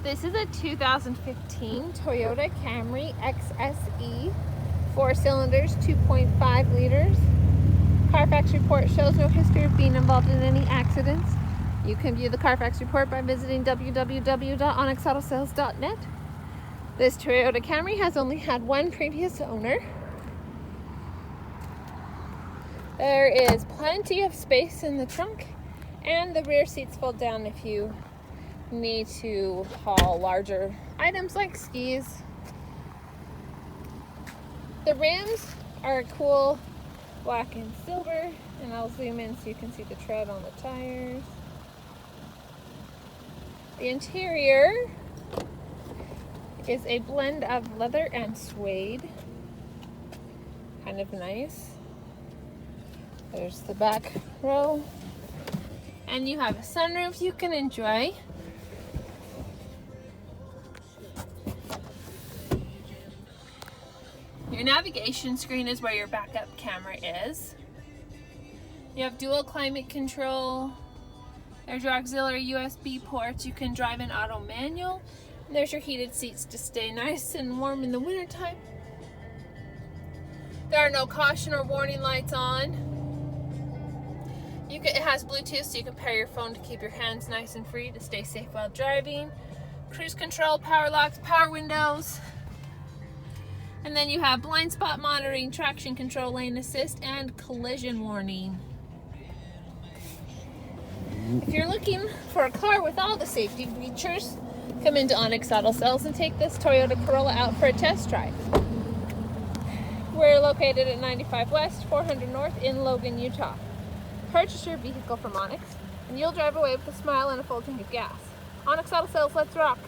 This is a 2015 Toyota Camry XSE, 4 cylinders, 2.5 liters. CARFAX report shows no history of being involved in any accidents. You can view the CARFAX report by visiting www.onyxautosales.net. This Toyota Camry has only had one previous owner. There is plenty of space in the trunk, and the rear seats fold down if you need to haul larger items like skis. The rims are cool black and silver, and I'll zoom in so you can see the tread on the tires. The interior is a blend of leather and suede. Kind of nice. There's the back row. And you have a sunroof you can enjoy. Your navigation screen is where your backup camera is. You have dual climate control. There's your auxiliary USB ports. You can drive in auto manual. And there's your heated seats to stay nice and warm in the wintertime. There are no caution or warning lights on. It has Bluetooth, so you can pair your phone to keep your hands nice and free to stay safe while driving. Cruise control, power locks, power windows. And then you have blind spot monitoring, traction control, lane assist, and collision warning. If you're looking for a car with all the safety features, come into Onyx Auto Sales and take this Toyota Corolla out for a test drive. We're located at 95 West, 400 North in Logan, Utah. Purchase your vehicle from Onyx, and you'll drive away with a smile and a full tank of gas. Onyx Auto Sales, let's rock!